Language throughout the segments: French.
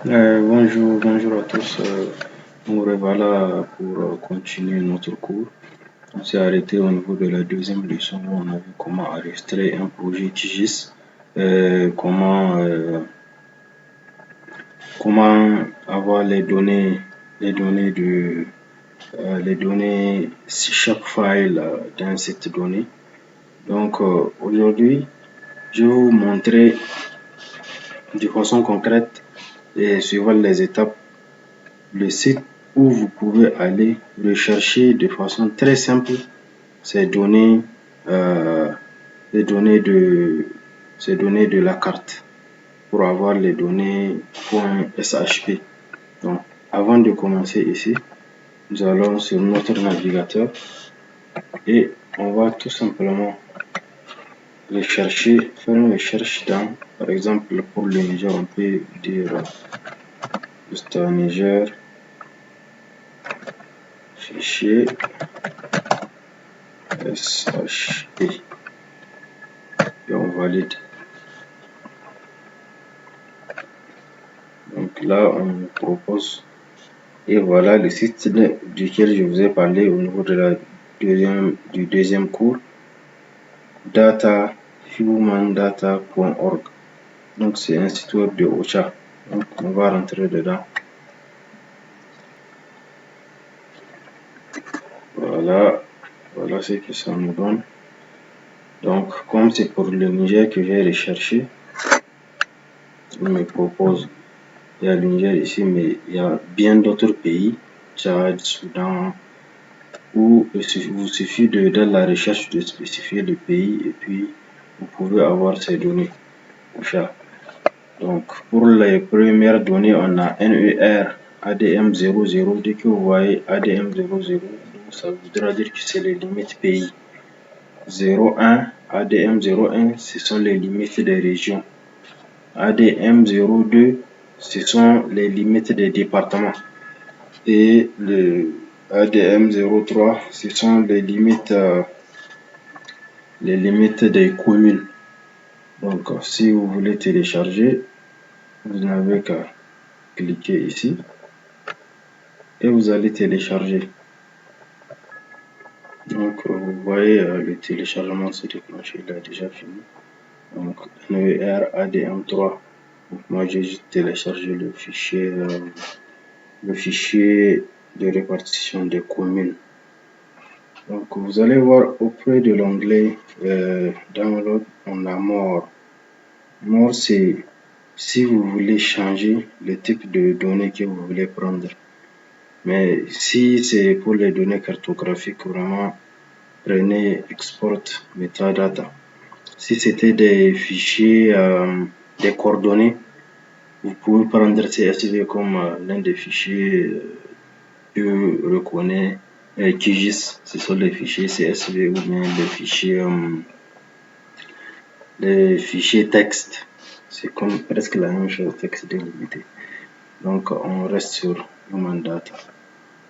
Bonjour à tous. Nous revoilà pour continuer notre cours. On s'est arrêté au niveau de la deuxième leçon où on a vu comment enregistrer un projet QGIS, comment avoir les données sur chaque file dans cette donnée. Donc aujourd'hui, je vais vous montrer de façon concrète et suivant les étapes le site où vous pouvez aller rechercher de façon très simple ces données, ces données de la carte pour avoir les données .shp. Donc, avant de commencer ici, nous allons sur notre navigateur et on va tout simplement faire une recherche dans, par exemple, pour le Niger, on peut dire juste Niger, fichier SHP et on valide. Donc là, on nous propose et voilà le site duquel je vous ai parlé au niveau de du deuxième cours, humandata.org. Donc c'est un site web de OCHA. Donc on va rentrer dedans. Voilà ce que ça nous donne. Donc comme c'est pour le Niger que j'ai recherché, il me propose, il y a le Niger ici, mais il y a bien d'autres pays, Tchad, Soudan, où il vous suffit dans la recherche de spécifier le pays et puis vous pouvez avoir ces données. Donc pour les premières données, on a NER ADM00. Dès que vous voyez ADM00, ça voudra dire que c'est les limites pays. 01 ADM01, ce sont les limites des régions. ADM02, ce sont les limites des départements. Et le ADM03, ce sont les limites des communes. Donc, si vous voulez télécharger, vous n'avez qu'à cliquer ici et vous allez télécharger. Donc, vous voyez, le téléchargement s'est déclenché, il a déjà fini. Donc, NER ADM3. Donc, moi, j'ai juste téléchargé le fichier de répartition des communes. Donc vous allez voir auprès de l'onglet Download, on a More. More, c'est si vous voulez changer le type de données que vous voulez prendre. Mais si c'est pour les données cartographiques, vraiment, prenez Export Metadata. Si c'était des fichiers, des coordonnées, vous pouvez prendre CSV comme l'un des fichiers que reconnaît QGIS, ce sont les fichiers CSV ou bien les fichiers texte. C'est comme presque la même chose, texte délimité. Donc on reste sur Human Data,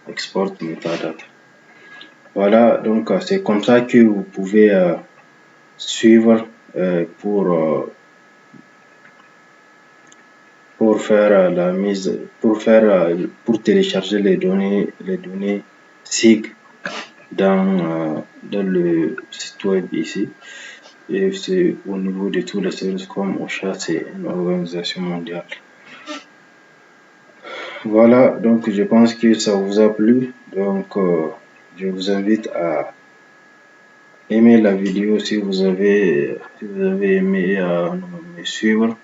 Export Metadata. Voilà, donc c'est comme ça que vous pouvez suivre pour faire la mise, pour télécharger les données SIG dans le site web ici. Et c'est au niveau de tous les services comme OCHA, c'est une organisation mondiale. Voilà, donc je pense que ça vous a plu. Donc je vous invite à aimer la vidéo si vous avez aimé me suivre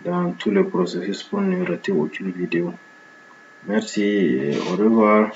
dans tout le processus pour ne rater aucune vidéo. Merci et au revoir.